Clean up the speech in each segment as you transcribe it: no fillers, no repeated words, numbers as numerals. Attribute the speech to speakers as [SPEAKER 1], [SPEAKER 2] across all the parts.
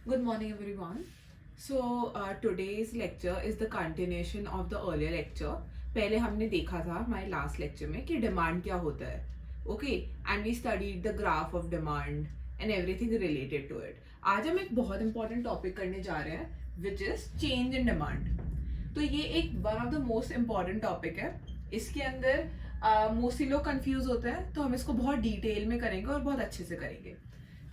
[SPEAKER 1] Good morning, everyone. Today's lecture is the continuation of the earlier lecture. पहले हमने देखा था हमारे लास्ट लेक्चर में कि डिमांड क्या होता है. Okay, and we studied the graph of demand and everything related to it. आज हम एक बहुत इंपॉर्टेंट टॉपिक करने जा रहे हैं which is change in demand. तो ये एक one of the most important topic है. इसके अंदर मोस्टली लोग कंफ्यूज होते हैं, तो हम इसको बहुत डिटेल में करेंगे और बहुत अच्छे से करेंगे.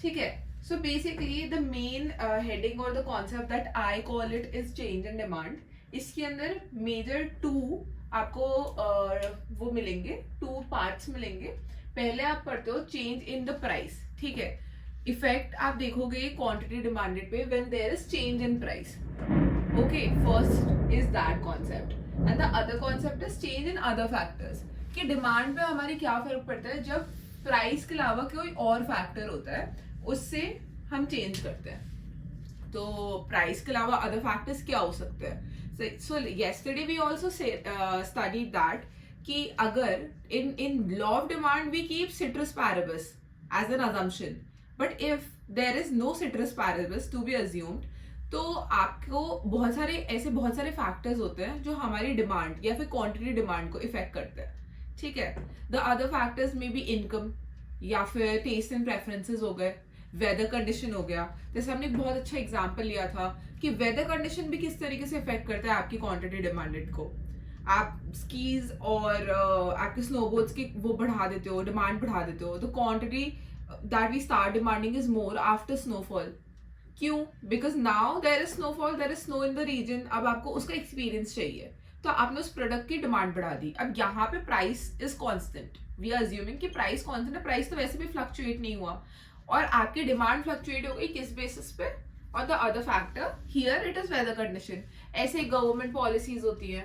[SPEAKER 1] ठीक है. So basically the main heading or the concept that I call it is change in demand. इसके अंदर major two आपको वो मिलेंगे, two parts मिलेंगे. पहले आप पढ़ते हो change in the price. ठीक है. Effect आप देखोगे quantity demanded पे when there is change in price. Okay, first is that concept. And the other concept is change in other factors. कि demand पे हमारी क्या फर्क पड़ता है जब प्राइस के अलावा कोई और फैक्टर होता है, उससे हम चेंज करते हैं. तो प्राइस के अलावा अदर फैक्टर्स क्या हो सकते हैं. So yesterday we also studied that कि अगर in law of demand we keep ceteris paribus as an assumption, but if there is no ceteris paribus to be assumed, तो आपको बहुत सारे फैक्टर्स होते हैं जो हमारी डिमांड या फिर क्वांटिटी डिमांड को इफेक्ट करते हैं. ठीक है. द अदर फैक्टर्स में बी इनकम या फिर टेस्ट एंड प्रेफरेंसेस हो गए, वेदर कंडीशन हो गया. जैसे हमने एक बहुत अच्छा एग्जांपल लिया था कि वेदर कंडीशन भी किस तरीके से इफेक्ट करता है आपकी क्वांटिटी डिमांडेड को. आप स्कीज और आपके स्नोबोर्ड्स की वो बढ़ा देते हो, डिमांड बढ़ा देते हो, the quantity that we start demanding is more after snowfall. क्यों? Because now there is snowfall, there is snow in the region. अब आपको उसका एक्सपीरियंस चाहिए, तो आपने उस प्रोडक्ट की डिमांड बढ़ा दी. अब यहाँ पे price is constant. We are assuming कि प्राइस कांस्टेंट है, प्राइस तो वैसे भी फ्लक्चुएट नहीं हुआ, और आपकी डिमांड फ्लक्चुएट हो गई किस बेसिस पे? और the other factor here it is whether condition. ऐसे गवर्नमेंट पॉलिसीज होती है.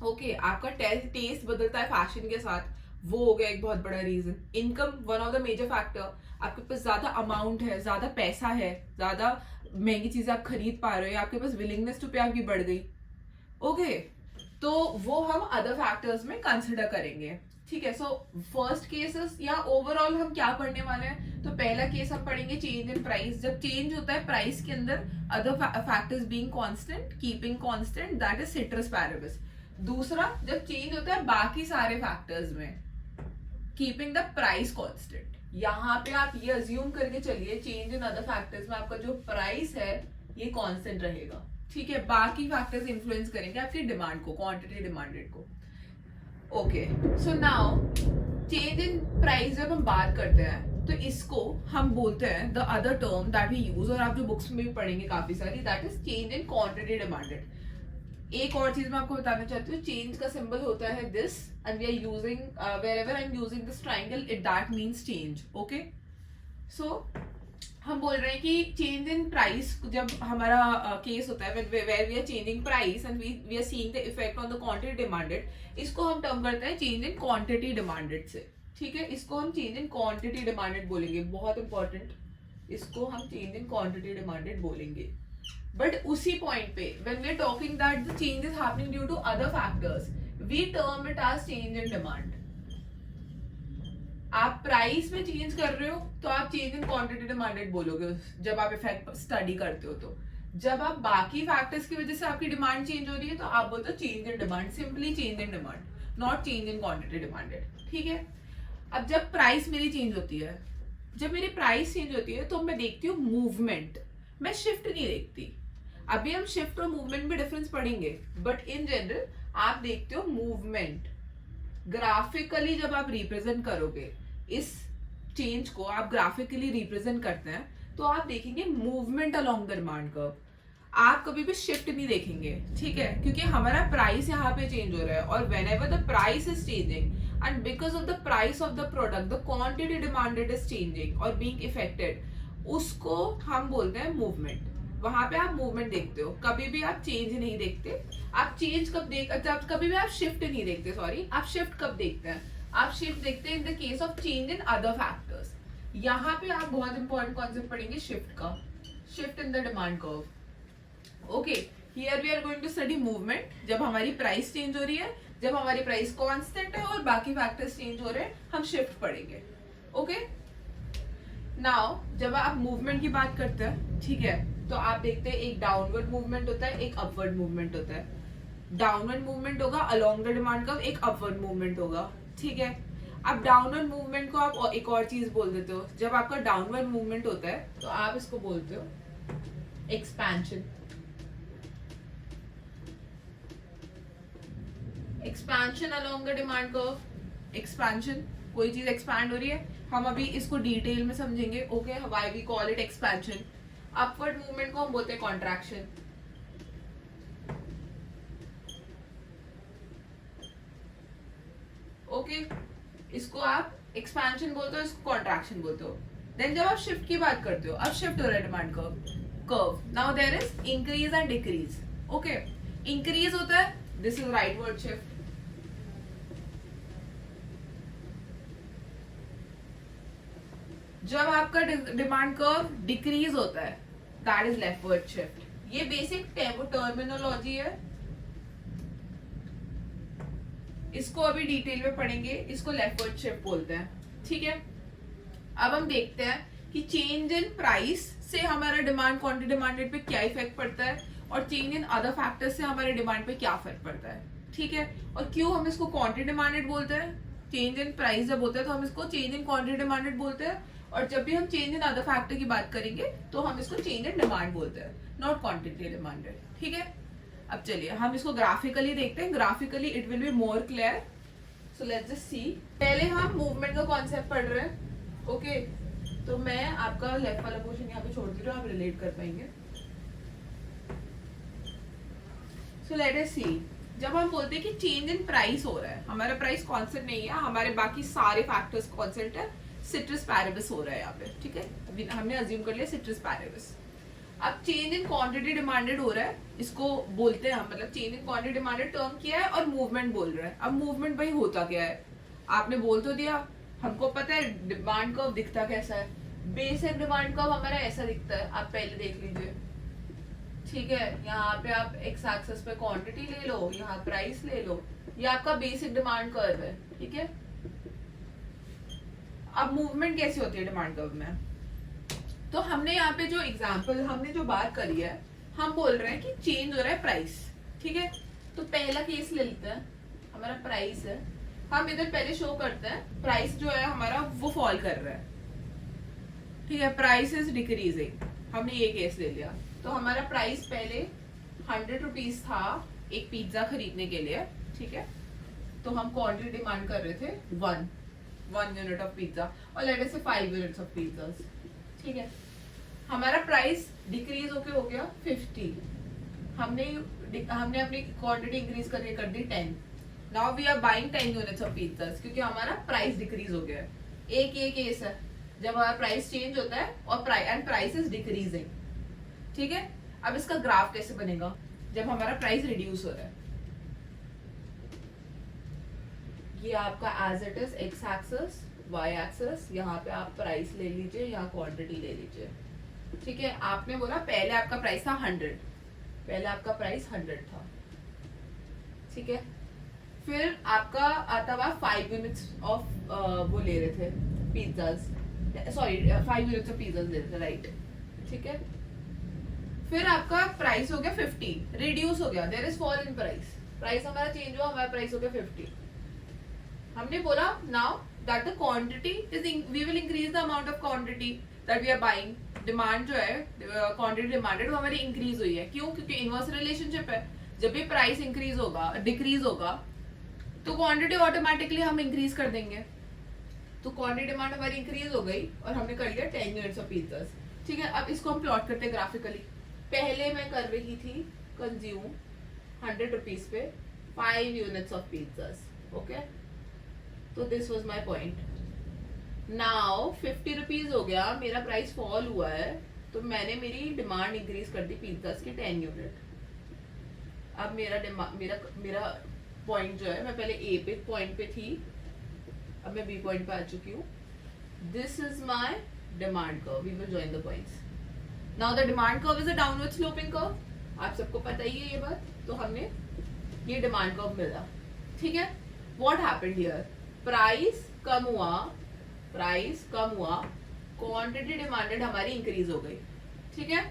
[SPEAKER 1] ओके, आपका टेस्ट बदलता है फैशन के साथ, वो हो गया एक बहुत बड़ा reason. Income one of the major factor. आपके पास ज्यादा अमाउंट है, ज्यादा पैसा है, ज्यादा महंगी चीजें आप खरीद पा रहे हो, आपके पास विलिंगनेस टू पे आपकी बढ़ गई. ओके, तो वो हम अदर फैक्टर्स में कंसिडर करेंगे. ठीक है. सो फर्स्ट केसेस या ओवरऑल हम क्या पढ़ने वाले हैं, तो पहला केस हम पढ़ेंगे चेंज इन प्राइस. जब चेंज होता है प्राइस के अंदर, other factors being constant, keeping constant, that is ceteris paribus. दूसरा, जब चेंज होता है बाकी सारे फैक्टर्स में, कीपिंग द प्राइस कांस्टेंट. यहाँ पे आप ये अज्यूम करके चलिए चेंज इन अदर फैक्टर्स में आपका जो प्राइस है ये कांस्टेंट रहेगा. ठीक है. बाकी फैक्टर्स इन्फ्लुएंस करेंगे आपकी डिमांड को, क्वांटिटी डिमांडेड को. Okay, so now change in price जब हम बात करते हैं तो इसको हम बोलते हैं the other term that we use, और आप जो बुक्स में भी पढ़ेंगे काफी सारी, that is change in quantity demanded. एक और चीज मैं आपको बताना चाहती हूँ, चेंज का सिंबल होता है this, and we are using wherever I am using this triangle, it that means change. Okay, so हम बोल रहे हैं कि चेंज इन प्राइस जब हमारा केस होता है where we are changing price and we are seeing the effect on the quantity demanded, इसको हम टर्म करते हैं चेंज इन क्वांटिटी डिमांडेड से. ठीक है. इसको हम चेंज इन क्वांटिटी डिमांडेड बोलेंगे, बहुत इंपॉर्टेंट. इसको हम चेंज इन क्वांटिटी डिमांडेड बोलेंगे. बट उसी पॉइंट पे when we are talking that the change is happening due to other factors, we term it as change in demand. आप price में change कर रहे हो तो आप चेंज इन क्वांटिटी डिमांडेड बोलोगे जब आप इफेक्ट स्टडी करते हो. तो जब आप बाकी फैक्टर्स की वजह से आपकी डिमांड चेंज हो रही है तो आप बोलते हो change in demand, simply change in demand, not change in quantity demanded. ठीक है. अब जब प्राइस मेरी चेंज होती है, जब मेरी प्राइस चेंज होती है तो मैं देखती हूँ मूवमेंट, मैं शिफ्ट नहीं देखती. अभी हम शिफ्ट और मूवमेंट में डिफरेंस पढ़ेंगे, बट इन जनरल आप देखते हो मूवमेंट. ग्राफिकली जब आप रिप्रेजेंट करोगे इस चेंज को, आप ग्राफिकली रिप्रेजेंट करते हैं, तो आप देखेंगे movement along the demand curve. आप कभी भी शिफ्ट नहीं देखेंगे. ठीक है. क्योंकि हमारा प्राइस यहाँ पे चेंज हो रहा है, और when ever the price is changing and because of the price of the product the quantity demanded is changing और बीइंग इफेक्टेड, उसको हम बोलते हैं मूवमेंट. वहां पे आप मूवमेंट देखते हो, कभी भी आप चेंज नहीं देखते. आप चेंज कब कभी भी आप शिफ्ट नहीं देखते. सॉरी, आप शिफ्ट कब देखते हैं? आप शिफ्ट देखते हैं in the case of change in other factors. यहाँ पे आप बहुत इंपॉर्टेंट कॉन्सेप्ट पढ़ेंगे शिफ्ट का, shift in the demand curve. Okay, here we are going to study movement. जब हमारी प्राइस चेंज हो रही है, जब हमारी प्राइस कांस्टेंट है और बाकी फैक्टर्स चेंज हो रहे हैं, हम शिफ्ट पढ़ेंगे. ओके, नाउ जब आप मूवमेंट की बात करते हैं, ठीक है, तो आप देखते हैं एक डाउनवर्ड मूवमेंट होता है, एक अपवर्ड मूवमेंट होता है। डाउनवर्ड मूवमेंट होगा अलोंग द डिमांड कर्व, एक अपवर्ड मूवमेंट होगा, ठीक है। अब डाउनवर्ड मूवमेंट को आप एक और चीज बोल देते हो। जब आपका डाउनवर्ड मूवमेंट होता है तो आप इसको बोलते हो expansion. Expansion along the demand curve, expansion, कोई चीज एक्सपैंड हो रही है, हम अभी इसको डिटेल में समझेंगे। Okay, why we call it expansion. Upward movement को हम बोलते हैं कॉन्ट्रैक्शन। ओके, इसको आप एक्सपेंशन बोलते हो, इसको कॉन्ट्रैक्शन बोलते हो। देन जब आप शिफ्ट की बात करते हो, अब शिफ्ट हो रहा है demand curve. Now there is increase and decrease. Okay, increase होता है, this is rightward shift. जब आपका डिमांड कर्व डिक्रीज होता है, दैट इज लेफ्टवर्ड शिफ्ट। ये बेसिक टर्मिनोलॉजी है, इसको अभी डिटेल में पढ़ेंगे। इसको लेफ्टवर्ड शिफ्ट बोलते हैं, ठीक है। अब हम देखते हैं कि चेंज इन प्राइस से हमारा डिमांड क्वांटिटी डिमांडेड पे क्या इफेक्ट पड़ता है, और चेंज इन अदर फैक्टर्स से हमारे डिमांड पे क्या फर्क पड़ता है, ठीक है। और क्यों हम इसको क्वांटिटी डिमांडेड बोलते हैं। चेंज इन प्राइस जब होता है तो हम इसको चेंज इन क्वांटिटी डिमांडेड बोलते हैं, और जब भी हम चेंज इन अदर फैक्टर की बात करेंगे तो हम इसको चेंज इन डिमांड बोलते हैं, नॉट क्वांटिटी डिमांडेड, ठीक है। अब चलिए हम इसको ग्राफिकली देखते हैं। Graphically it will be more clear, so let's just see. पहले हम मूवमेंट का कॉन्सेप्ट पढ़ रहे हैं। ओके, तो मैं आपका लेफ्ट वाला पोर्शन यहाँ पे छोड़ दे रहा हूँ, आप रिलेट कर पाएंगे। सो लेट अस सी, जब हम बोलते हैं कि चेंज इन प्राइस हो रहा है, हमारा प्राइस कांस्टेंट नहीं है, हमारे बाकी सारे फैक्टर्स कांस्टेंट है, सिट्रस पैरेबिस हो रहा है यहाँ पे, ठीक है। हमने अज्यूम कर लिया सिट्रस पैरेबिस। अब चेंज इन क्वांटिटी डिमांडेड हो रहा है, इसको बोलते हैं हम, मतलब change in quantity demanded term किया है और मूवमेंट बोल रहा है। अब मूवमेंट भाई होता क्या है, आपने बोल तो दिया, हमको पता है डिमांड कर्व दिखता कैसा है। बेसिक डिमांड कर्व हमारा ऐसा दिखता है, आप पहले देख लीजिए, ठीक है। यहाँ पे आप एक्स एक्सिस पे क्वांटिटी ले लो, यहाँ प्राइस ले लो, ये आपका बेसिक डिमांड कर्व है, ठीक है। अब मूवमेंट कैसी होती है डिमांड कर्व में, तो हमने यहाँ पे जो एग्जांपल हमने जो बात करी है, हम बोल रहे हैं कि चेंज हो रहा है प्राइस, ठीक है। तो पहला केस ले लेते हैं, हमारा प्राइस है, हम इधर पहले शो करते हैं प्राइस जो है हमारा वो फॉल कर रहा है, ठीक है, प्राइस इज डिक्रीजिंग। हमने ये केस ले लिया, तो हमारा प्राइस पहले 100 रुपीज था एक पिज्जा खरीदने के लिए, ठीक है। तो हम क्वांटिटी डिमांड कर रहे थे 1 यूनिट ऑफ पिज्जा, और लेट अस से 5 यूनिट्स ऑफ पिज्जास, ठीक है। हमारा प्राइस डिक्रीज होके हो गया 50, हमने अपनी क्वांटिटी इंक्रीज करके कर दी 10। Now we are buying 10 units of pizzas, क्योंकि हमारा प्राइस डिक्रीज हो गया है। एक ये केस है जब हमारा प्राइस चेंज होता है और प्राइस इज डिक्रीजिंग, ठीक है। अब इसका ग्राफ कैसे बनेगा, जब हमारा प्राइस रिड्यूस हो रहा है, ये आपका as it is X axis, Y axis, यहाँ पे आप प्राइस ले लीजिए, यहाँ क्वांटिटी ले लीजिए, ठीक है। आपने बोला पहले आपका प्राइस था 100, पहले आपका प्राइस 100 था, ठीक है। फिर आपका आता हुआ 5 यूनिट्स ऑफ वो ले रहे थे pizzas, sorry 5 units of pizzas ले रहे थे, राइट, ठीक है। फिर आपका प्राइस हो गया 50, रिड्यूस हो गया, there is fall in price, price हमारा चेंज हुआ, हमारा प्राइस हो गया 50। हमने बोला now that the quantity is, we will increase the amount of quantity that we are buying. Demand जो है क्वांटिटी डिमांडेड वो हमारी इंक्रीज हुई है, क्यों, क्योंकि इनवर्स रिलेशनशिप है। जब भी प्राइस इंक्रीज होगा डिक्रीज होगा तो क्वांटिटी ऑटोमेटिकली हम इंक्रीज कर देंगे। तो क्वांटिटी डिमांड हमारी इंक्रीज हो गई और हमने कर लिया 10 यूनिट्स ऑफ पिज्जास, ठीक है। अब इसको हम प्लॉट करते हैं ग्राफिकली। पहले मैं कर रही थी कंज्यूम 100 रुपीज पे 5 यूनिट्स ऑफ पिज्जास, ओके। तो this was my point. Now 50 rupees हो गया, मेरा प्राइस फॉल हुआ है, तो मैंने मेरी डिमांड इंक्रीज कर दी पिज्जास की 10 यूनिट। अब मेरा पॉइंट जो है, मैं पहले ए पे पॉइंट पे थी, अब मैं बी पॉइंट पे आ चुकी हूँ। This is my demand curve, we will join the points. Now the demand curve is a downward sloping curve, आप सबको पता ही है ये बात। तो हमने ये डिमांड कर्व मिला, ठीक है। व्हाट हैपेंड हियर, प्राइस कम हुआ, क्वांटिटी डिमांडेड हमारी इंक्रीज हो गई, ठीक है।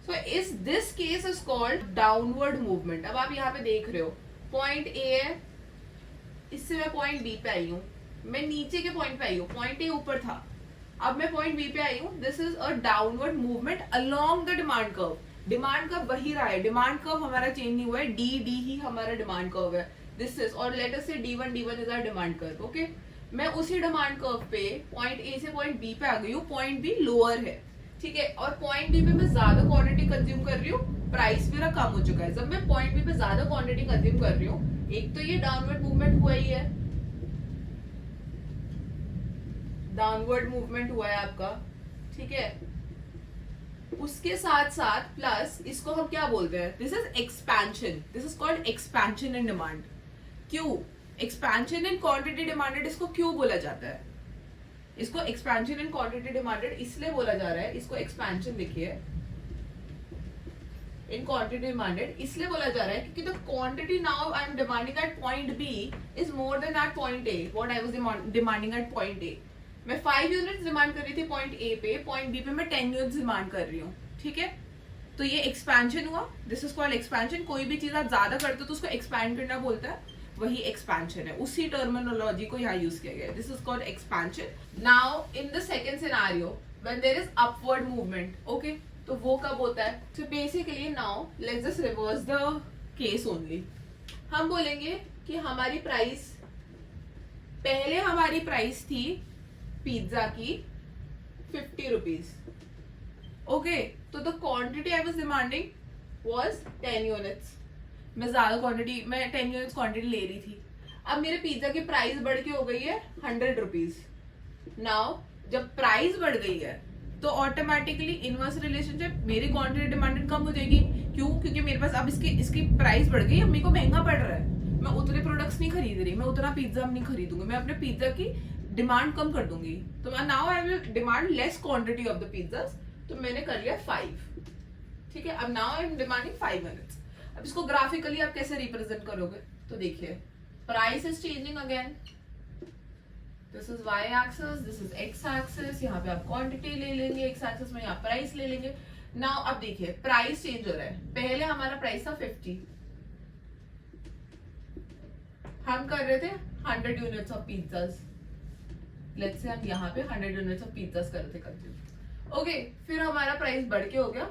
[SPEAKER 1] सो इस this case is called downward movement. अब आप यहाँ पे देख रहे हो पॉइंट ए है, इससे मैं पॉइंट बी पे आई हूँ, मैं नीचे के पॉइंट पे आई हूँ, पॉइंट ए ऊपर था, अब मैं पॉइंट बी पे आई हूँ। This is a downward movement along the demand curve. Demand curve वही रहा है, डिमांड कर्व हमारा चेंज नहीं हुआ है, डी डी ही हमारा डिमांड कर्व है। दिस इज, और लेट अस से D1 is our demand curve, okay. मैं उसी डिमांड कर्व पे पॉइंट ए से पॉइंट बी पे आ गई हूँ, पॉइंट बी लोअर है, ठीक है, और पॉइंट बी पे मैं ज्यादा क्वांटिटी कंज्यूम कर रही हूँ, प्राइस मेरा कम हो चुका है। जब मैं पॉइंट बी पे ज्यादा क्वांटिटी कंज्यूम कर रही हूँ, एक तो ये डाउनवर्ड मूवमेंट हुआ ही है, डाउनवर्ड मूवमेंट हुआ है आपका, ठीक है। उसके साथ साथ प्लस इसको हम क्या बोलते हैं, this is expansion, this is called expansion in demand. क्यों एक्सपेंशन इन क्वांटिटी डिमांडेड, इसको क्यों बोला जाता है? इसको एक्सपेंशन इन क्वांटिटी डिमांडेड इसलिए बोला जा रहा है, इसको एक्सपेंशन लिखिए इन क्वांटिटी डिमांडेड इसलिए बोला जा रहा है क्योंकि the quantity now I am demanding at point B is more than at point A, what I was demanding at point A. मैं 5 यूनिट्स डिमांड कर रही थी पॉइंट ए पे, पॉइंट बी पे मैं 10 यूनिट्स डिमांड कर रही हूँ, ठीक है। तो ये एक्सपेंशन हुआ, दिस इज कॉल्ड एक्सपेंशन। कोई भी चीज आप ज्यादा करते हो तो उसको एक्सपैंड करना बोलता है, वही एक्सपेंशन है, उसी टर्मिनोलॉजी को यहाँ यूज किया गया है, this is called expansion. Now in the second scenario when there is upward movement, okay, तो वो कब होता है? तो basically now let's just reverse the case only. हम बोलेंगे कि हमारी प्राइस, पहले हमारी प्राइस थी पिज्जा की 50 रुपीज, ओके, तो the quantity I was demanding was 10 units. मैं ज्यादा क्वांटिटी, मैं 10 यूनिट्स क्वांटिटी ले रही थी। अब मेरे पिज्जा की प्राइस बढ़ के हो गई है 100 रुपीज। नाउ जब प्राइस बढ़ गई है तो ऑटोमेटिकली इनवर्स रिलेशनशिप, मेरी क्वांटिटी डिमांडेड कम हो जाएगी। क्यों? क्योंकि मेरे पास अब इसकी प्राइस बढ़ गई, अब मेरे को महंगा पड़ रहा है, मैं उतने प्रोडक्ट्स नहीं खरीद रही, मैं उतना पिज्जा नहीं खरीदूंगी, मैं अपने पिज्जा की डिमांड कम कर दूंगी। तो now I will demand less quantity of the pizzas, तो मैंने कर लिया 5, ठीक है। अब now I am demanding 5 units. अब इसको ग्राफिकली आप कैसे रिप्रेजेंट करोगे? तो देखिए price is changing again, this is y axis, this is x axis, यहाँ पे आप क्वांटिटी ले लेंगे, x एक्सिस में यहाँ प्राइस ले लेंगे। नाउ अब देखिए प्राइस चेंज हो रहा है, पहले हमारा प्राइस था 50, हम कर रहे थे 100 units of pizzas, let's say हम यहाँ पे 100 यूनिट्स ऑफ पिज्जास कर रहे थे कंज्यूम, ओके। फिर हमारा प्राइस बढ़ के हो गया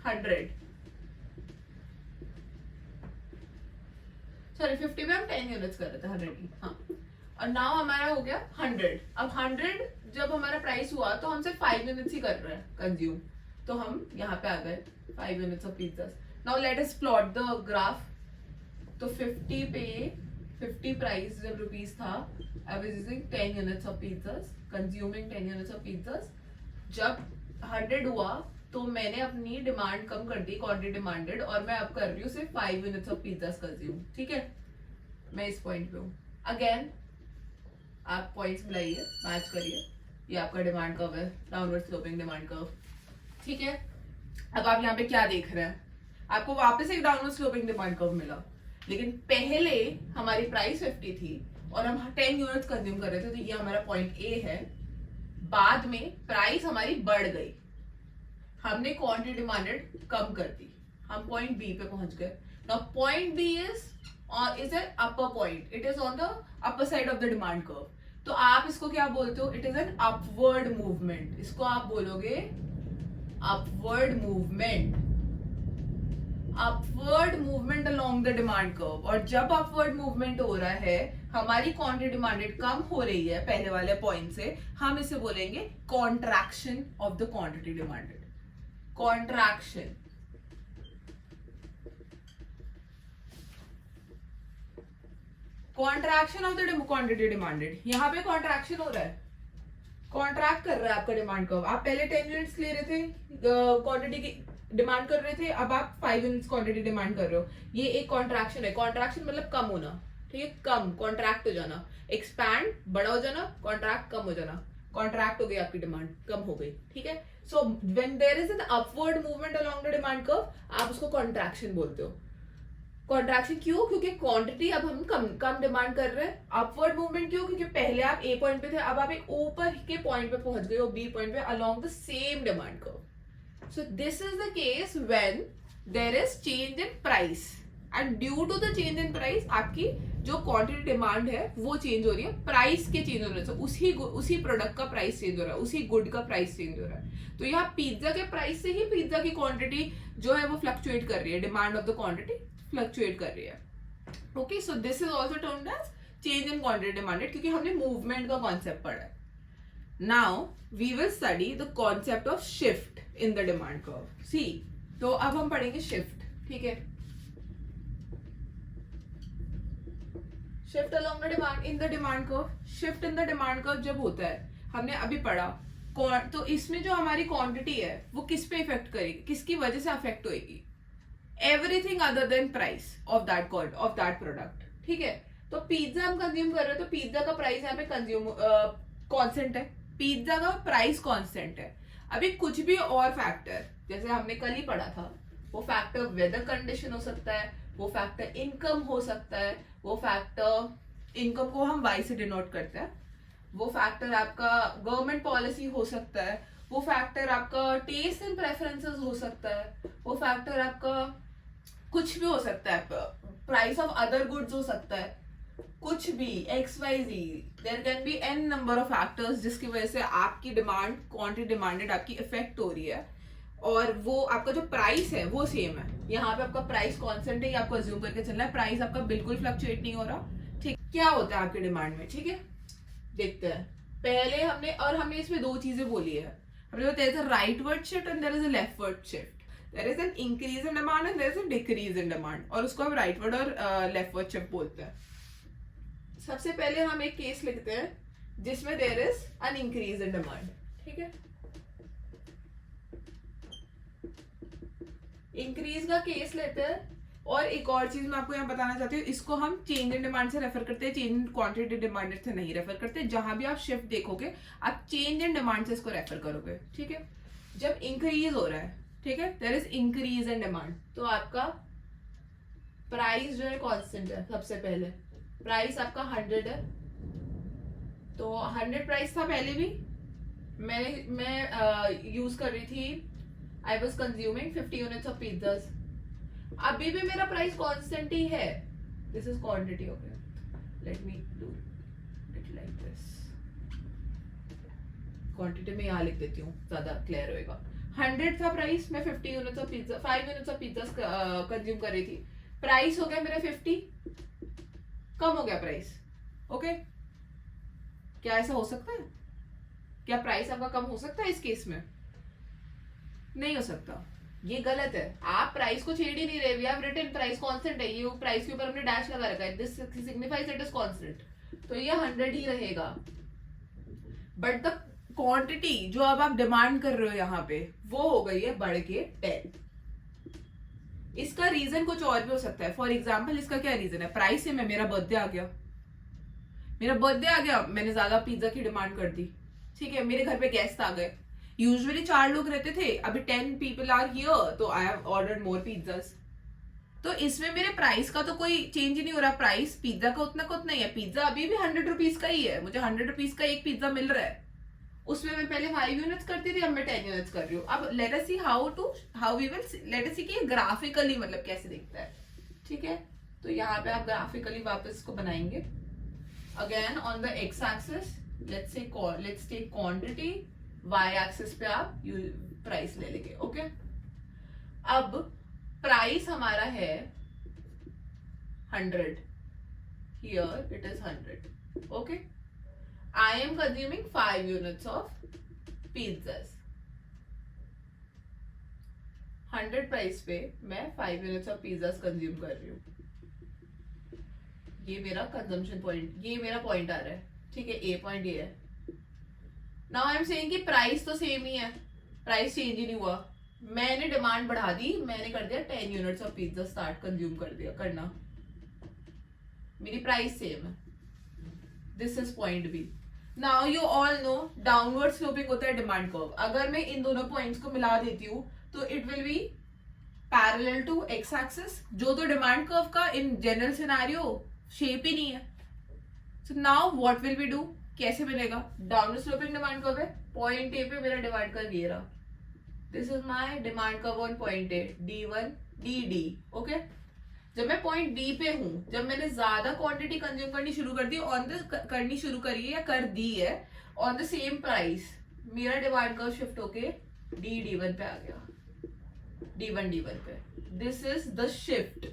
[SPEAKER 1] 100, सॉरी 50 में हम 10 यूनिट्स कर रहे थे 100 की, हाँ, और नाउ हमारा हो गया 100। अब 100 जब हमारा प्राइस हुआ तो हम सिर्फ 5 यूनिट्स ही कर रहे हैं कंज्यूम, तो हम यहाँ पे आ गए 5 units of pizzas. Now let us plot the graph. तो 50 पे 50 प्राइस जब रुपीस था, I was using 10 units of pizzas, consuming 10 units of pizzas. जब 100 हुआ तो मैंने अपनी डिमांड कम कर दी, क्वांटिटी डिमांडेड, और मैं अब कर रही हूँ सिर्फ 5 यूनिट्स ऑफ पिज्जास कंज्यूम, ठीक है। मैं इस पॉइंट पे हूँ। अगेन आप पॉइंट्स मिलाइए, मैच करिए, ये आपका डिमांड कर्व है, डाउनवर्ड स्लोपिंग डिमांड कर्व, ठीक है। अब आप यहाँ पे क्या देख रहे हैं? आपको वापस एक डाउनवर्ड स्लोपिंग डिमांड कर्व मिला, लेकिन पहले हमारी प्राइस 50 थी और हम 10 यूनिट्स कंज्यूम कर रहे थे, तो ये हमारा पॉइंट ए है। बाद में प्राइस हमारी बढ़ गई, हमने क्वांटिटी डिमांडेड कम कर दी, हम पॉइंट बी पे पहुंच गए। Now point B is an upper point, it is on the upper side of the demand curve. तो आप इसको क्या बोलते हो? It is an upward movement, इसको आप बोलोगे upward movement, upward movement along the demand curve. और जब अपवर्ड मूवमेंट हो रहा है, हमारी क्वांटिटी डिमांडेड कम हो रही है पहले वाले पॉइंट से, हम इसे बोलेंगे contraction of the quantity demanded, contraction. Contraction of the quantity demanded, यहाँ पे कॉन्ट्रैक्शन हो रहा है, कॉन्ट्रैक्ट कर रहा है आपका डिमांड कर्व। आप पहले 10 यूनिट्स ले रहे थे, क्वांटिटी की डिमांड कर रहे थे, अब आप 5 यूनिट्स क्वांटिटी डिमांड कर रहे हो, ये एक कॉन्ट्रैक्शन है। कॉन्ट्रैक्शन मतलब कम होना, ठीक है, कम, कॉन्ट्रैक्ट हो जाना, एक्सपैंड बड़ा हो जाना, कॉन्ट्रैक्ट कम हो जाना, कॉन्ट्रैक्ट हो गई आपकी डिमांड, कम हो गई, ठीक है। So when there is an upward movement along the demand curve, आप उसको कॉन्ट्रैक्शन बोलते हो। कॉन्ट्रैक्शन क्यों? क्योंकि क्वांटिटी अब हम कम कम डिमांड कर रहे हैं। अपवर्ड मूवमेंट क्यों? क्योंकि पहले आप ए पॉइंट पे थे, अब आप एक ऊपर के पॉइंट पे पहुंच गए हो, बी पॉइंट पे, along the same demand curve. So this is the case when there is change in price, and due to the change in price आपकी जो क्वांटिटी डिमांड है वो चेंज हो रही है, प्राइस के चेंज हो रहे हैं। उसी प्रोडक्ट का प्राइस चेंज हो रहा है, उसी गुड का प्राइस चेंज हो रहा है। तो यहाँ पिज्जा के प्राइस से ही पिज्जा की क्वांटिटी जो है वो फ्लक्चुएट कर रही है, demand of the quantity fluctuate कर रही है। Okay, so this is also termed as change in quantity demanded, क्योंकि हमने मूवमेंट का कॉन्सेप्ट पढ़ा है। Now we will study the concept of shift in the demand curve. See, तो अब हम पढ़ेंगे शिफ्ट, ठीक है। Shift along the demand in the demand curve. Shift in the demand curve जब होता है, हमने अभी पढ़ा, तो इसमें जो हमारी क्वांटिटी है वो किस पे इफेक्ट करेगी, किसकी वजह से अफेक्ट होगी? Everything other than price of that product, ठीक है। तो पिज्जा हम कंज्यूम कर रहे हैं, तो पिज्जा का प्राइस यहाँ पे कंज्यूम कांस्टेंट है, पिज्जा का प्राइस कांस्टेंट है। अभी कुछ भी और फैक्टर, जैसे हमने कल ही पढ़ा था, वो फैक्टर वेदर कंडीशन हो सकता है, वो फैक्टर इनकम हो सकता है, वो फैक्टर इनकम को हम वाई से डिनोट करते हैं, वो फैक्टर आपका गवर्नमेंट पॉलिसी हो सकता है, वो फैक्टर आपका टेस्ट एंड प्रेफरेंसेस हो सकता है, वो फैक्टर आपका कुछ भी हो सकता है, प्राइस ऑफ अदर गुड्स हो सकता है, कुछ भी XYZ, there can be n number of factors जिसकी वजह से आपकी डिमांड, क्वांटिटी डिमांडेड आपकी इफेक्ट हो रही है, और वो आपका जो प्राइस है वो सेम है। यहाँ पे आपका प्राइस कांस्टेंट है, आपको अज्यूम करके चलना है, प्राइस आपका बिल्कुल फ्लक्चुएट नहीं हो रहा, ठीक। क्या होता है आपके डिमांड में, ठीक है, देखते हैं। पहले हमने इसमें दो चीजें बोली है, हमने there is a rightward shift and there is a leftward shift. There is an increase in demand and there is a decrease in demand, और उसको हम राइटवर्ड और लेफ्टवर्ड शिफ्ट बोलते हैं। सबसे पहले हम एक केस लिखते हैं जिसमें there is an increase in demand, ठीक है। इंक्रीज का केस लेते हैं, और एक और चीज मैं आपको यहाँ बताना चाहती हूँ, इसको हम चेंज इन डिमांड से रेफर करते हैं, चेंज इन क्वांटिटी डिमांडेड से नहीं रेफर करते। जहां भी आप शिफ्ट देखोगे आप चेंज इन डिमांड से इसको रेफर करोगे, ठीक है। जब इंक्रीज हो रहा है, ठीक है, there is increase in demand, तो आपका प्राइस जो है कांस्टेंट है। सबसे पहले प्राइस आपका 100 है, तो 100 प्राइस था पहले भी, मैं यूज कर रही थी, I was consuming 50 units of pizzas. अभी भी मेरा प्राइस कांस्टेंट ही है, this is quantity, okay. Let me do it like this, quantity में यहाँ लिख देती हूँ, ज्यादा क्लियर होएगा। 100 था प्राइस, मैं 50 units of pizza, 5 units of pizza consume कर रही थी, प्राइस हो गया मेरा 50, कम हो गया प्राइस, ओके। क्या ऐसा हो सकता है? क्या प्राइस आपका कम हो सकता है इस केस में? नहीं हो सकता, ये गलत है। आप प्राइस को छेड़ ही नहीं रहे, we have written price constant है, ये प्राइस के ऊपर हमने डैश लगा रखा है, this signifies it is constant, तो ये 100 ही रहेगा। बट द क्वांटिटी जो अब आप डिमांड कर रहे हो यहाँ पे, वो हो गई है बढ़ के 10। इसका रीजन कुछ और भी हो सकता है। फॉर एग्जाम्पल, इसका क्या रीजन है? प्राइस से मैं, मेरा बर्थडे आ गया, मैंने ज्यादा पिज्जा की डिमांड कर दी, ठीक है, मेरे घर पे गेस्ट आ गए, यूजुअली 4 लोग रहते थे, अभी 10 पीपल आर हियर, तो I have ordered more pizzas. तो इसमें मेरे प्राइस का तो कोई चेंज ही नहीं हो रहा, प्राइस पिज्जा का उतना का उतना ही है, पिज्जा अभी भी 100 रुपीज का ही है, मुझे 100 रुपीज का एक पिज्जा मिल रहा है, उसमें मैं पहले 5 यूनिट्स करती थी, अब मैं 10 यूनिट्स कर रही हूँ। अब let us see how we will let us see कि ग्राफिकली मतलब कैसे दिखता है, ठीक है। तो यहाँ पे आप ग्राफिकली वापस इसको बनाएंगे, again on the X axis let's take quantity, Y axis पे आप प्राइस ले लेंगे, ओके। अब प्राइस हमारा है 100, here it is 100, okay. I am consuming 5 units of pizzas, 100 price पे मैं 5 यूनिट्स ऑफ पिज्जास कंज्यूम कर रही हूँ, ये मेरा कंजम्पशन पॉइंट, ये मेरा पॉइंट आ रहा है, ठीक है, ए पॉइंट ये है। नाउ आई एम सेइंग कि प्राइस तो सेम ही है, प्राइस चेंज ही नहीं हुआ, मैंने डिमांड बढ़ा दी, मैंने कर दिया 10 units of pizza start consume करना, मेरी प्राइस सेम है, this is point B. Now you all know downward sloping होता है डिमांड कर्व, अगर मैं इन दोनों पॉइंट्स को मिला देती हूँ तो it will be parallel to X axis, जो तो डिमांड कर्व का इन जनरल सिनेरियो शेप ही नहीं है. So now what will we do, कैसे मिलेगा? डाउनवर्ड स्लोपिंग डिमांड कर्व है, पॉइंट ए पे मेरा डिमांड कर्व ये रहा. This is my demand curve on point A, D1 DD. Okay, जब मैं पॉइंट डी पे हूं, जब मैंने ज्यादा क्वांटिटी कंज्यूम करनी शुरू कर दी करनी शुरू करी है या कर दी है ऑन द सेम प्राइस, मेरा डिमांड कर्व शिफ्ट होके D1 पे आ गया, D1 पे. This is the shift.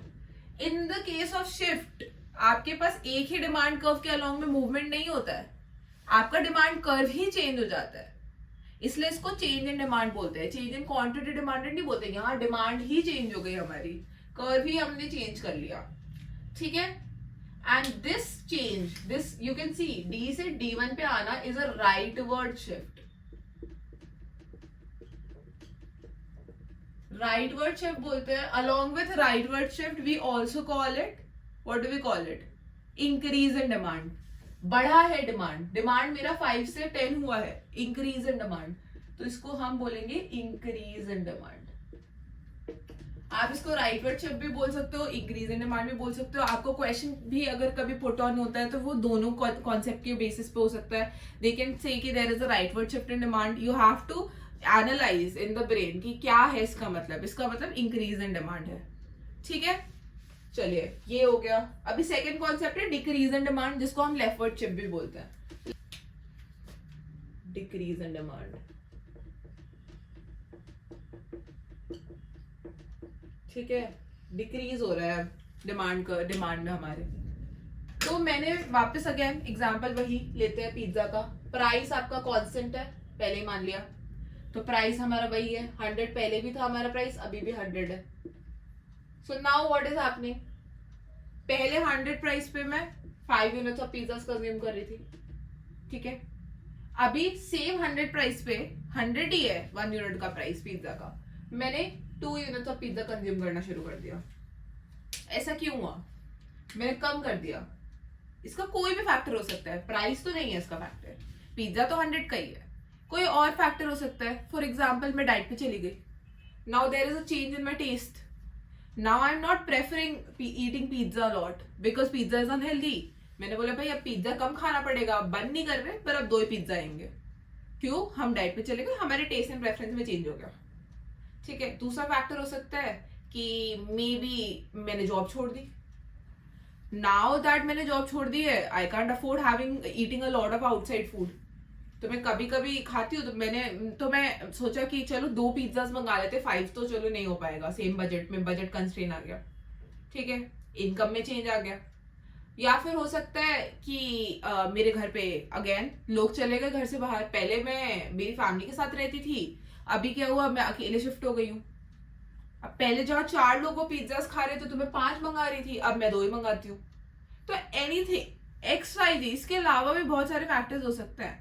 [SPEAKER 1] In the case of shift आपके पास एक ही डिमांड कर्व के अलॉन्ग में मूवमेंट नहीं होता है, आपका डिमांड कर्व ही चेंज हो जाता है. इसलिए इसको चेंज इन डिमांड बोलते हैं, चेंज इन क्वांटिटी डिमांडेड नहीं बोलते. यहाँ डिमांड ही चेंज हो गई हमारी, कर्व ही हमने चेंज कर लिया. ठीक है, and this change, this you can see D से D1 पे आना is a rightward shift. Rightward shift बोलते हैं. Along with rightward shift we also call it, what do we call it? Increase in demand. बढ़ा है demand, demand मेरा 5 से 10 हुआ है, इंक्रीज इन डिमांड, तो इसको हम बोलेंगे इंक्रीज इन डिमांड. आप इसको राइटवर्ड शिफ्ट भी बोल सकते हो, इंक्रीज इन डिमांड भी बोल सकते हो. आपको क्वेश्चन भी अगर कभी पुट ऑन होता है तो वो दोनों कॉन्सेप्ट के बेसिस पे हो सकता है. दे कैन से कि there is a rightward shift in demand, you have to analyse in the brain कि क्या है इसका मतलब. इसका मतलब इंक्रीज इन डिमांड है. ठीक है, चलिए ये हो गया. अभी सेकंड कॉन्सेप्ट है डिक्रीज इन डिमांड, जिसको हम लेफ्टवर्ड शिफ्ट भी बोलते हैं. डिक्रीज इन डिमांड, ठीक है, डिक्रीज हो रहा है डिमांड में हमारे. तो मैंने वापस अगेन एग्जांपल वही लेते हैं पिज्जा का. प्राइस आपका कांस्टेंट है, पहले ही मान लिया, तो प्राइस हमारा वही है. 100 पहले भी था हमारा प्राइस, अभी भी 100 है. So now what is happening, पहले 100 प्राइस पे मैं 5 यूनिट्स ऑफ पिज्जा कंज्यूम कर रही थी. ठीक है, अभी सेम 100 प्राइस पे 100 ही है 1 यूनिट का प्राइस पिज्जा का, मैंने 2 यूनिट्स ऑफ पिज्जा कंज्यूम करना शुरू कर दिया. ऐसा क्यों हुआ? मैंने कम कर दिया. इसका कोई भी फैक्टर हो सकता है, प्राइस तो नहीं है इसका फैक्टर, पिज्जा तो 100 का ही है. कोई और फैक्टर हो सकता है. फॉर एग्जाम्पल मैं डाइट पे चली गई, now there is a change in my taste. Now I am not preferring eating pizza lot because pizza is unhealthy. मैंने बोला भाई अब पिज्जा कम खाना पड़ेगा, अब बंद नहीं कर रहे, पर अब 2 ही पिज्जा आएंगे. क्यों? हम डाइट पे चले गए, हमारे टेस्ट एंड प्रेफरेंस में चेंज हो गया. ठीक है, दूसरा फैक्टर हो सकता है कि मे बी मैंने जॉब छोड़ दी. नाउ दैट मैंने जॉब छोड़ दी है, I can't afford having eating a lot of outside food. तो मैं कभी कभी खाती हूँ, तो मैं सोचा कि चलो 2 पिज्जाज मंगा लेते, 5 तो चलो नहीं हो पाएगा सेम बजट में, बजट कंस्ट्रेन आ गया. ठीक है, इनकम में चेंज आ गया. या फिर हो सकता है कि मेरे घर पे अगेन लोग चले गए घर से बाहर. पहले मैं मेरी फैमिली के साथ रहती थी, अभी क्या हुआ, मैं अकेले शिफ्ट हो गई हूँ. अब पहले जहाँ 4 लोग वो पिज्जास खा रहे थे तो मैं 5 मंगा रही थी, अब मैं 2 ही मंगाती हूँ. तो एनीथिंग XYZ, इसके अलावा भी बहुत सारे फैक्टर्स हो सकते हैं.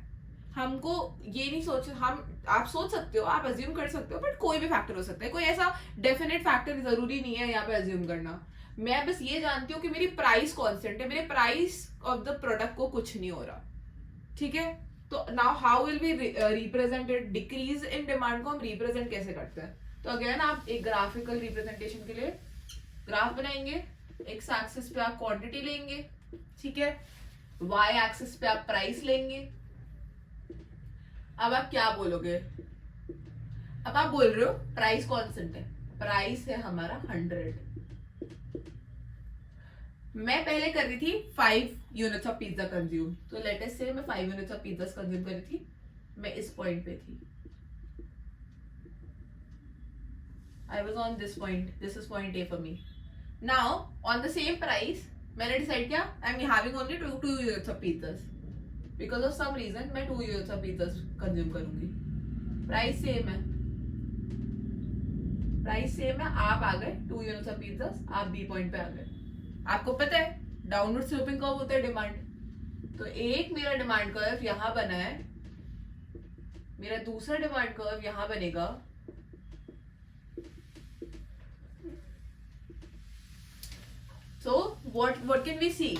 [SPEAKER 1] हमको ये नहीं सोच, आप सोच सकते हो, आप अज्यूम कर सकते हो, बट कोई भी फैक्टर हो सकता है. कोई ऐसा डेफिनेट फैक्टर जरूरी नहीं है यहाँ पे अज्यूम करना. मैं बस ये जानती हूँ कि मेरी प्राइस कांस्टेंट है, मेरे प्राइस ऑफ द प्रोडक्ट को कुछ नहीं हो रहा. ठीक है, तो now how will be represented? Decrease in demand को हम रिप्रेजेंट कैसे करते हैं? तो अगेन आप एक ग्राफिकल रिप्रेजेंटेशन के लिए ग्राफ बनाएंगे. एक्स एक्सिस पे आप क्वांटिटी लेंगे, ठीक है, वाई एक्सिस पे आप प्राइस लेंगे. अब आप क्या बोलोगे? अब आप बोल रहे हो प्राइस कांस्टेंट है, प्राइस है हमारा 100. मैं पहले कर रही थी 5 यूनिट्स ऑफ पिज्जा कंज्यूम, तो लेट अस से मैं 5 यूनिट्स ऑफ पिज्जा कंज्यूम कर रही थी, मैं इस पॉइंट पे थी. I was on this point, this is point A for me. Now on the same price मैंने डिसाइड किया I am having only 2 units of pizzas. Because of some reason मैं 2 यूनिट्स ऑफ पिज्जास कंज्यूम करूंगी. Price same है, price same है. आप आ गए 2 units of pizzas, आप बी पॉइंट पे आ गए. आपको पता है डाउनवर्ड स्लोपिंग कर्व होता है डिमांड. तो एक मेरा डिमांड कर्व यहां बना है, मेरा दूसरा डिमांड कर्व यहां बनेगा. So what can we see?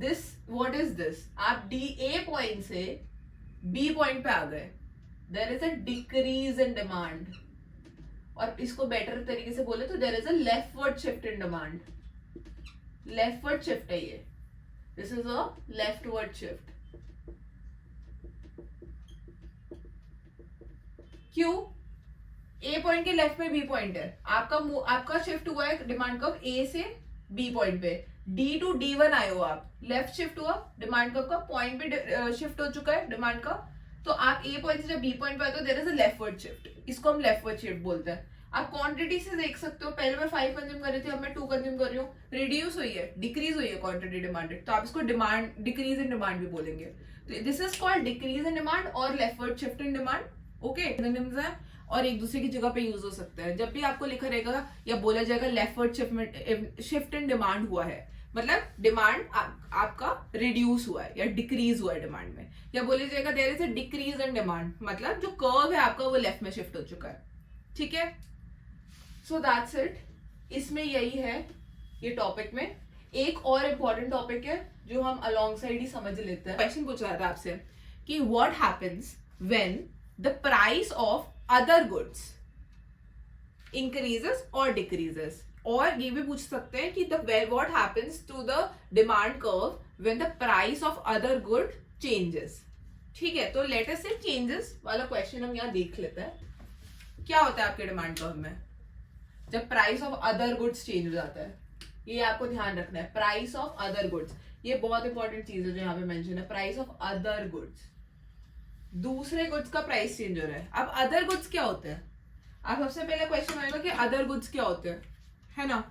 [SPEAKER 1] This, what is this? आप A पॉइंट से B पॉइंट पे आ गए. There is a decrease in demand. और इसको बेटर तरीके से बोले तो there is a leftward shift in demand. Leftward shift है ये. This is a leftward shift. क्यों? ए पॉइंट के लेफ्ट में बी पॉइंट है. आपका शिफ्ट हुआ है डिमांड कर्व ए से बी पॉइंट पे. डी टू D1 आए हो आप, लेफ्ट शिफ्ट हुआ डिमांड कर्व का, पॉइंट पे शिफ्ट हो चुका है डिमांड का. तो आप ए पॉइंट से जब बी पॉइंट पे आते हो there is a leftward shift. इसको हम लेफ्टवर्ड शिफ्ट बोलते हैं. आप क्वांटिटी से देख सकते हो, पहले मैं 5 कंज्यूम कर रही थी, अब मैं 2 कंज्यूम कर रही हूँ. रिड्यूस हुई है, डिक्रीज हुई है क्वांटिटी डिमांडेड, तो आप इसको डिमांड डिक्रीज इन डिमांड भी बोलेंगे. तो this is called decrease in demand और leftward shift in demand. Okay, है और एक दूसरे की जगह पे यूज हो सकता है. जब भी आपको लिखा रहेगा या बोला जाएगा लेफ्टवर्ड शिफ्ट इन डिमांड हुआ है, मतलब डिमांड आपका रिड्यूस हुआ है या डिक्रीज हुआ है डिमांड में. या बोले जाएगा there is a decrease in demand, मतलब जो कर्व है आपका वो लेफ्ट में शिफ्ट हो चुका है. ठीक है, सो दैट्स इट. इसमें यही है ये टॉपिक में. एक और इम्पोर्टेंट टॉपिक है जो हम अलोंग साइड ही समझ लेते हैं. क्वेश्चन पूछ रहा था आपसे कि what happens when the price of other goods increases और डिक्रीजेस. और ये भी पूछ सकते हैं कि what happens to the demand curve when the price of other good changes. ठीक है, तो लेट अस से चेंजेस वाला क्वेश्चन हम यहाँ देख लेते हैं. क्या होता है आपके डिमांड कर्व में जब price of other goods change हो जाता है? ये आपको ध्यान रखना है, प्राइस ऑफ अदर गुड्स. ये बहुत इंपॉर्टेंट चीज है जो यहाँ पे मेंशन है, प्राइस ऑफ अदर गुड्स. दूसरे गुड्स का प्राइस चेंज हो रहा है. अब अदर गुड्स क्या होते हैं? अब सबसे पहले क्वेश्चन आएगा कि अदर गुड्स क्या होते हैं, है ना.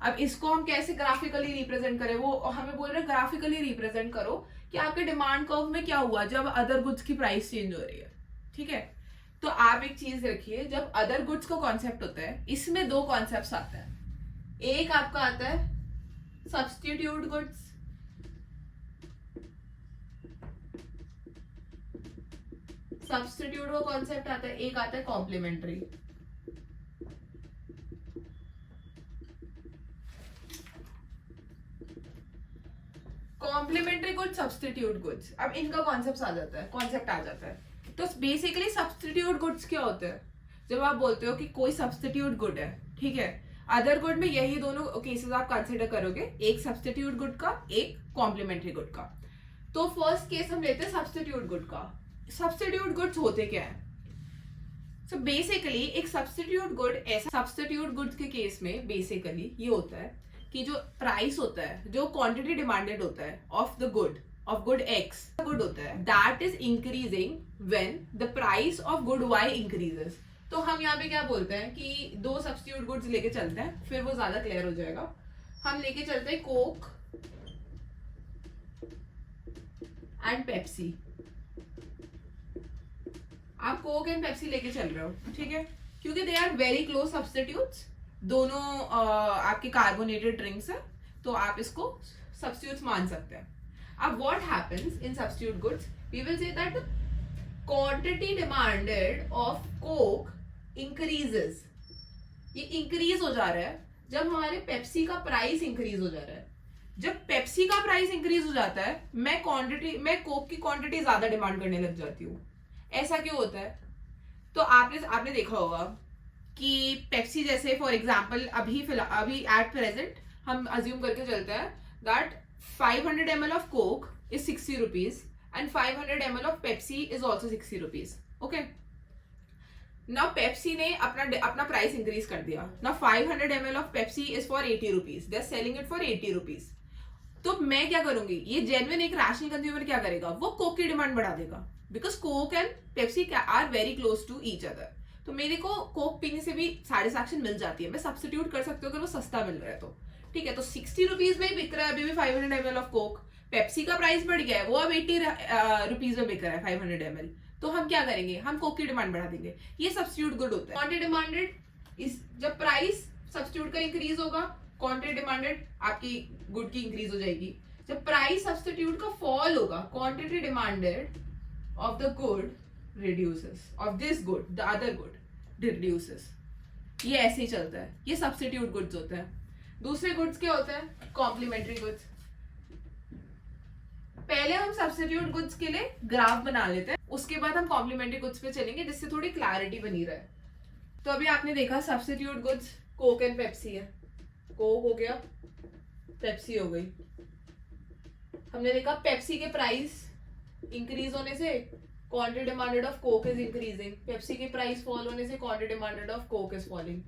[SPEAKER 1] अब इसको हम कैसे ग्राफिकली रिप्रेजेंट करें, वो हमें बोल रहे हैं ग्राफिकली रिप्रेजेंट करो कि आपके डिमांड कर्व में क्या हुआ जब अदर गुड्स की प्राइस चेंज हो रही है. ठीक है, तो आप एक चीज रखिए, जब अदर गुड्स का कॉन्सेप्ट होता है इसमें दो कॉन्सेप्ट आते हैं. एक आपका आता है सब्स्टिट्यूट गुड्स, सब्स्टिट्यूट का कॉन्सेप्ट आता है. एक आता है complementary. Complementary goods, substitute goods. अब इनका कॉन्सेप्ट आ जाता है. तो बेसिकली सब्स्टिट्यूट गुड्स क्या होते हैं? जब आप बोलते हो कि कोई सब्स्टिट्यूट गुड है, ठीक है, अदर गुड में यही दोनों केसेस आप कंसिडर करोगे, एक सब्स्टिट्यूट गुड का, एक कॉम्प्लीमेंट्री गुड का. तो फर्स्ट केस हम लेते हैं सब्स्टिट्यूट गुड का. सब्स्टिट्यूट गुड्स होते क्या है? सो बेसिकली एक सब्स्टिट्यूट गुड ऐसा, सब्स्टिट्यूट गुड्स के केस में बेसिकली ये होता है कि जो प्राइस होता है, जो क्वांटिटी डिमांडेड होता है of the good, of good X, good होता है that is increasing when the price of good Y increases. तो हम यहाँ पे क्या बोलते हैं कि दो सब्स्टिट्यूट गुड्स लेके चलते हैं, फिर वो ज्यादा क्लियर हो जाएगा. हम लेके चलते हैं कोक एंड पेप्सी. आप कोक एंड पेप्सी लेके चल रहे हो, ठीक है, क्योंकि they are very close substitutes. दोनों आपके कार्बोनेटेड ड्रिंक्स है, तो आप इसको सब्स्टिट्यूट्स मान सकते हैं. अब what happens in substitute goods, we will say that quantity demanded of Coke increases. ये इंक्रीज हो जा रहा है जब हमारे पेप्सी का प्राइस इंक्रीज हो जा रहा है. जब पेप्सी का प्राइस इंक्रीज हो जाता है, मैं कोक की क्वांटिटी ज्यादा डिमांड करने लग जाती हूँ. ऐसा क्यों होता है? तो आपने देखा होगा कि पेप्सी जैसे फॉर एग्जांपल अभी एट प्रेजेंट हम अज्यूम करके चलते हैं that 500 ml of Coke is 60 rupees and 500 ml of Pepsi is also 60 rupees. Okay. Now Pepsi ने अपना प्राइस इंक्रीज कर दिया. Now 500 ml of Pepsi is for 80 rupees. They are selling it for 80 rupees. तो मैं क्या करूंगी? ये genuine एक रैशनल कंज्यूमर क्या करेगा? वो कोक की डिमांड बढ़ा देगा, because Coke and Pepsi are very close to each other. तो मेरे को कोक पीने से भी सैटिस्फैक्शन मिल जाती है. मैं सब्स्टिट्यूट कर सकती हूँ अगर वो सस्ता मिल रहा है तो, ठीक है. तो 60 रुपीज में बिक रहा है अभी भी 500 ml ऑफ कोक. पेप्सी का प्राइस बढ़ गया है, वो अब 80 रुपीज में बिक रहा है 500 ml. तो हम क्या करेंगे? हम कोक की डिमांड बढ़ा देंगे. ये सब्स्टिट्यूट गुड होता है. क्वांटिटी डिमांडेड इस, जब प्राइस सब्स्टिट्यूट का इंक्रीज होगा, क्वांटिटी डिमांडेड आपकी गुड की इंक्रीज हो जाएगी. जब प्राइस सब्स्टिट्यूट का फॉल होगा, quantity demanded of the good reduces, of this good the other good reduces. ये ऐसे ही चलता है. ये सब्स्टिट्यूट गुड्स होते हैं. दूसरे गुड्स क्या होते हैं? Complementary goods. पहले हम सब्स्टिट्यूट गुड्स के लिए ग्राफ बना लेते हैं, उसके बाद हम कॉम्प्लीमेंट्री गुड्स पे चलेंगे जिससे थोड़ी क्लैरिटी बनी रहे. तो अभी आपने देखा substitute goods Coke and Pepsi है, कोक हो गया, पेप्सी हो गई। हमने देखा पेप्सी के प्राइस इंक्रीज होने से quantity demanded of Coke is increasing, Pepsi के प्राइस फॉल होने से quantity demanded of Coke is falling,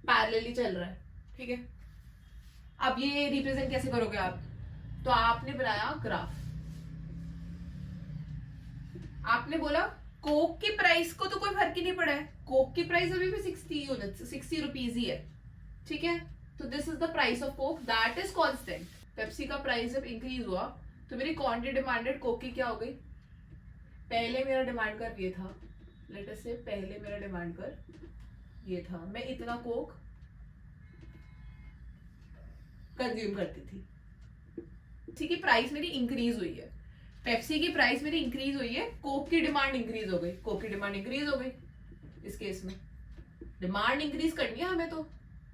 [SPEAKER 1] parallelly चल रहा है, ठीक है। अब ये रिप्रेजेंट कैसे करोगे आप? तो आपने बनाया ग्राफ, आपने बोला कोक की प्राइस को तो कोई फर्क ही नहीं पड़ा है, कोक की प्राइस अभी भी 60 रुपीज ही है, ठीक है। तो this is the price of Coke, that is constant. Pepsi का प्राइस जब इंक्रीज हुआ तो मेरी क्वांटिटी डिमांडेड कोक की क्या हो गई? पहले मेरा डिमांड कर ये था, लेट अस से पहले मेरा डिमांड कर ये था, मैं इतना कोक कंज्यूम करती थी, ठीक है। प्राइस मेरी इंक्रीज हुई है, पेप्सी की प्राइस मेरी इंक्रीज हुई है, कोक की डिमांड इंक्रीज हो गई, कोक की डिमांड इंक्रीज हो गई। इस केस में डिमांड इंक्रीज करनी है हमें, तो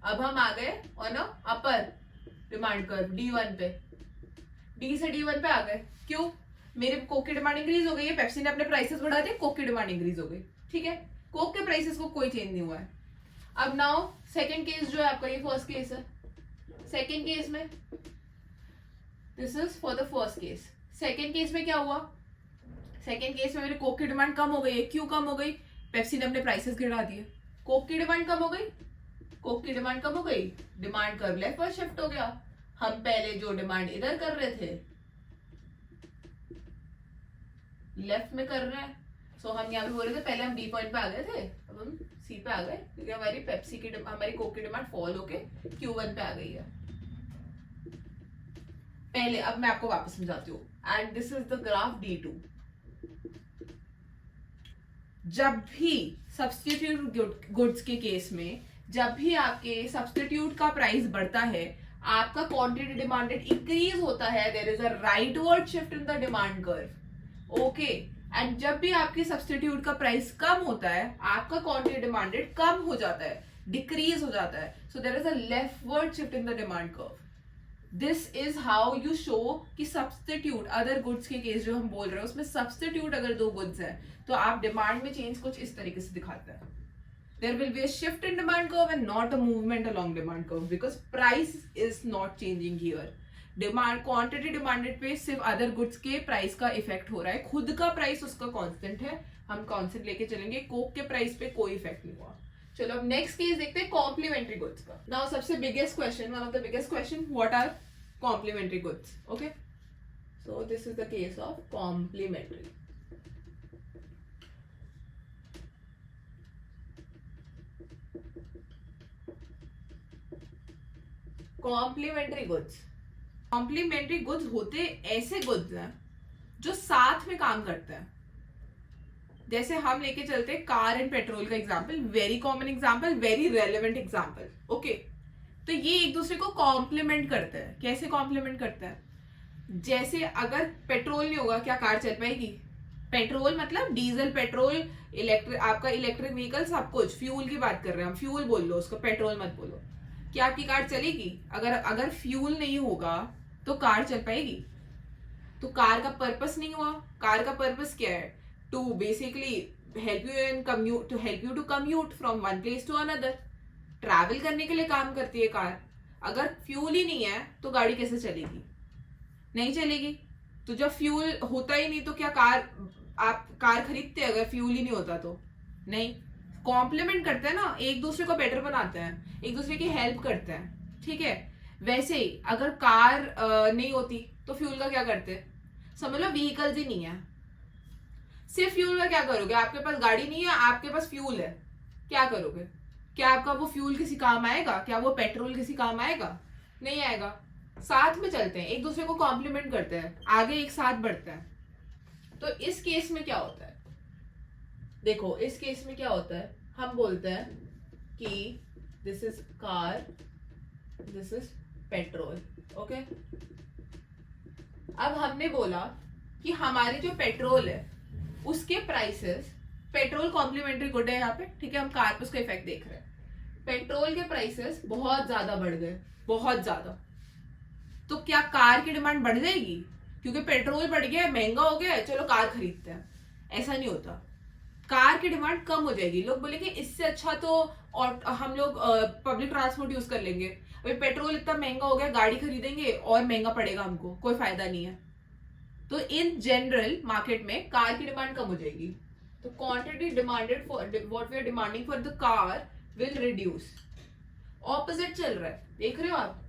[SPEAKER 1] अब हम आ गए on a upper demand curve D1 पे, D से D1 पे आ गए। क्यों? मेरे कोक की डिमांड इंक्रीज हो गई है, पेप्सी ने अपने प्राइसेस बढ़ा दिए, कोक की डिमांड इंक्रीज हो गई, ठीक है। कोक के प्राइसेस को कोई चेंज नहीं हुआ है। अब नाउ सेकंड केस जो है आपका, ये फर्स्ट केस है, सेकंड केस में this is for the first case. Second case में क्या हुआ? सेकंड केस में मेरे कोक की डिमांड कम हो गई है। क्यों कम हो गई? पेप्सी ने अपने प्राइसेस गिरा दिए, कोक की डिमांड कम हो गई, कोक की डिमांड कम हो गई, डिमांड कर्व लेफ्ट पर शिफ्ट हो गया। हम पहले जो डिमांड इधर कर रहे थे लेफ्ट में कर रहे हैं, सो हम यहाँ पे बोल रहे थे पहले हम डी पॉइंट पे आ गए थे, अब हम सी पे आ गए, क्योंकि हमारी पेप्सी की हमारी कोक की डिमांड फॉल होके Q1 पे आ गई है पहले। अब मैं आपको वापस समझाती हूँ, and this is the graph D2। जब भी सब्स्टिट्यूट गुड्स के केस में, जब भी आपके सब्स्टिट्यूट का प्राइस बढ़ता है, आपका क्वांटिटी डिमांडेड इंक्रीज होता है, there is a rightward shift in the demand curve, okay. And जब भी आपके सब्स्टिट्यूट का प्राइस कम होता है, आपका क्वांटिटी डिमांडेड कम हो जाता है, डिक्रीज हो जाता है, so there is a leftward shift in the demand curve. This is how you show कि सब्स्टिट्यूट अदर गुड्स के केस जो हम बोल रहे हैं उसमें सब्स्टिट्यूट अगर दो गुड्स है तो आप डिमांड में चेंज कुछ इस तरीके से दिखाते हैं। There will be a shift in demand curve and not a movement along demand curve because price is not changing here. Demand quantity demanded पे सिर्फ अदर गुड्स के प्राइस का इफेक्ट हो रहा है, खुद का प्राइस उसका कांस्टेंट है, हम कांस्टेंट लेके चलेंगे, कोक के प्राइस पे कोई इफेक्ट नहीं हुआ। चलो अब नेक्स्ट केस देखते हैं कॉम्प्लीमेंट्री गुड्स का। नाउ सबसे biggest question, one of the biggest question, what are complementary goods? Okay, so this is the case of complementary. Complementary goods, complementary goods होते ऐसे गुड्स हैं जो साथ में काम करते हैं। जैसे हम लेके चलते हैं कार एंड पेट्रोल का example, very common example, very relevant example, okay. तो ये एक दूसरे को कॉम्प्लीमेंट करते हैं। कैसे कॉम्प्लीमेंट करते हैं? जैसे अगर पेट्रोल नहीं होगा क्या कार चल पाएगी? पेट्रोल मतलब डीजल, पेट्रोल, इलेक्ट्रिक, आपका इलेक्ट्रिक व्हीकल, सब कुछ, फ्यूल की बात कर रहे हैं हम, फ्यूल बोल लो उसको, पेट्रोल मत बोलो। क्या आपकी कार चलेगी? अगर फ्यूल नहीं होगा तो कार चल पाएगी? तो कार का पर्पस नहीं हुआ। कार का पर्पस क्या है? To basically help you in commute, to help you to commute from one place to another, travel करने के लिए काम करती है कार। अगर फ्यूल ही नहीं है तो गाड़ी कैसे चलेगी? नहीं चलेगी। तो जब फ्यूल होता ही नहीं तो क्या आप कार खरीदते हैं? अगर फ्यूल ही नहीं होता तो नहीं। कॉम्प्लीमेंट करते हैं ना, एक दूसरे को बेटर बनाते हैं, एक दूसरे की हेल्प करते हैं, ठीक है। वैसे ही अगर कार नहीं होती तो फ्यूल का क्या करते हैं? समझ लो व्हीकल्स ही नहीं है, सिर्फ फ्यूल का क्या करोगे? आपके पास गाड़ी नहीं है, आपके पास फ्यूल है, क्या करोगे? क्या आपका वो फ्यूल किसी काम आएगा? क्या वो पेट्रोल किसी काम आएगा? नहीं आएगा। साथ में चलते हैं, एक दूसरे को कॉम्प्लीमेंट करते हैं, आगे एक साथ बढ़ते हैं। तो इस केस में क्या होता है? देखो इस केस में क्या होता है, हम बोलते हैं कि this is car, this is petrol, okay. अब हमने बोला कि हमारे जो पेट्रोल है उसके प्राइसेस, पेट्रोल कॉम्प्लीमेंट्री गुड है यहाँ पे, ठीक है, हम कार पे उसका इफेक्ट देख रहे हैं। पेट्रोल के प्राइसेस बहुत ज्यादा बढ़ गए, बहुत ज्यादा। तो क्या कार की डिमांड बढ़ जाएगी? क्योंकि पेट्रोल बढ़ गया, महंगा हो गया है, चलो कार खरीदते हैं? ऐसा नहीं होता। कार की डिमांड कम हो जाएगी, लोग बोलेंगे इससे अच्छा तो और हम लोग पब्लिक ट्रांसपोर्ट यूज कर लेंगे, अभी पेट्रोल इतना महंगा हो गया, गाड़ी खरीदेंगे और महंगा पड़ेगा हमको, कोई फायदा नहीं है। तो इन जनरल मार्केट में कार की डिमांड कम हो जाएगी, तो quantity demanded for what we are demanding for the car will reduce. Opposite चल रहा है, देख रहे हो आप,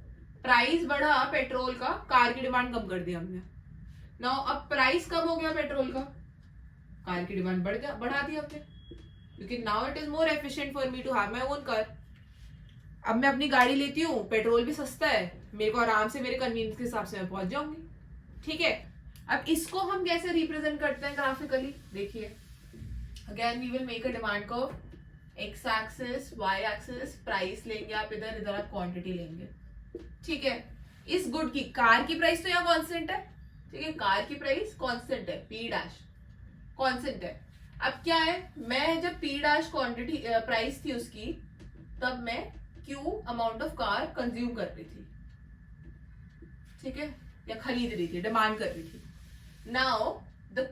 [SPEAKER 1] प्राइस बढ़ा पेट्रोल का, कार की डिमांड कम कर दी हमने। नाउ अब प्राइस कम हो गया पेट्रोल का, कार की डिमांड बढ़ा दी हमने, क्योंकि now it is more efficient for me to have my own car. अब मैं अपनी गाड़ी लेती हूँ, पेट्रोल भी सस्ता है, मेरे को आराम से मेरे कन्वीनियंस के हिसाब से मैं पहुंच जाऊंगी। ठीक है, अब इसको हम कैसे रिप्रेजेंट करते हैं ग्राफिकली, देखिए again we will make a demand curve, X axis Y axis, price लेंगे आप इधर, इधर आप क्वांटिटी लेंगे। ठीक है, इस गुड की कार की प्राइस तो यहाँ कांस्टेंट है, ठीक है, कार की प्राइस कांस्टेंट है, पी डैश कांस्टेंट है। अब क्या है, मैं जब पी डैश क्वांटिटी प्राइस थी उसकी, तब मैं Q amount of car consume कर रही थी, ठीक है, या खरीद रही थी, डिमांड कर रही थी। Now the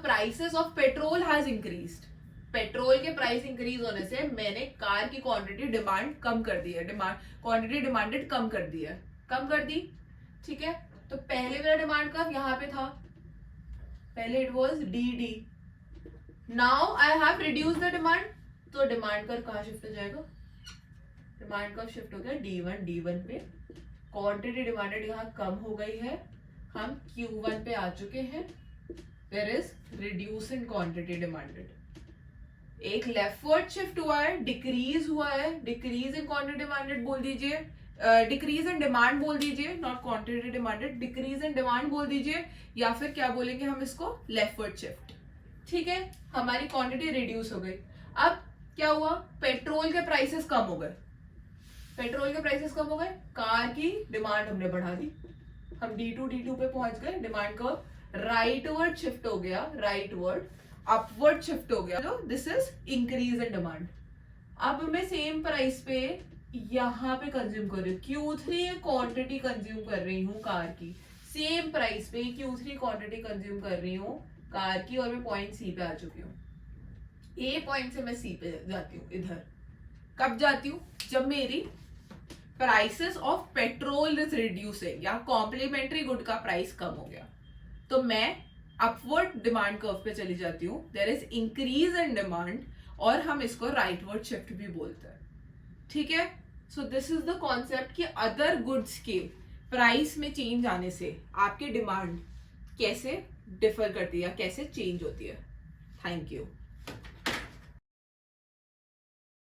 [SPEAKER 1] prices of petrol has increased, petrol के प्राइस इंक्रीज होने से मैंने कार की क्वांटिटी डिमांड कम कर दी है, क्वांटिटी डिमांडेड कम कर दी है, कम कर दी। ठीक है, तो पहले मेरा डिमांड कर्व यहाँ पे था, पहले it was D D, now I have reduce the demand, तो डिमांड कर्व कहाँ शिफ्ट हो जाएगा, डिमांड कर्व शिफ्ट हो गया D1 पे, क्वांटिटी डिमांडेड यहाँ कम हो गई है, हम Q1 पे आ चुके हैं, there is reduce in quantity demanded. एक लेफ्टवर्ड शिफ्ट हुआ है, डिक्रीज हुआ है, डिक्रीज इन क्वांटिटी डिमांडेड बोल दीजिए, डिक्रीज इन डिमांड बोल दीजिए, not quantity demanded, decrease in demand बोल दीजिए, या फिर क्या बोलेंगे हम इसको, लेफ्टवर्ड शिफ्ट। ठीक है, हमारी क्वांटिटी रिड्यूस हो गई। अब क्या हुआ, पेट्रोल के प्राइसेस कम हो गए, पेट्रोल के प्राइसेस कम हो गए, कार की डिमांड हमने बढ़ा दी, हम D2 पे पहुंच गए, डिमांड को राइटवर्ड शिफ्ट हो गया, राइटवर्ड अपवर्ड शिफ्ट हो गया, तो this is increase in demand. अब मैं सेम प्राइस पे यहाँ पे कंज्यूम कर रही हूँ, Q3 क्वांटिटी कंज्यूम कर रही हूँ कार की, सेम प्राइस पे Q3 क्वांटिटी कंज्यूम कर रही हूँ कार की, और मैं पॉइंट सी पे आ चुकी हूँ, ए पॉइंट से मैं सी पे जाती हूँ, इधर कब जाती हूँ, जब मेरी prices of petrol is reducing, या कॉम्प्लीमेंट्री गुड का प्राइस कम हो गया, तो मैं अपवर्ड डिमांड कर्व पे चली जाती हूँ, there is increase in demand, और हम इसको राइटवर्ड शिफ्ट भी बोलते हैं। ठीक है, सो दिस इज द कॉन्सेप्ट कि अदर गुड्स के प्राइस में चेंज आने से आपकी डिमांड कैसे डिफर करती है, कैसे चेंज होती है। Thank you.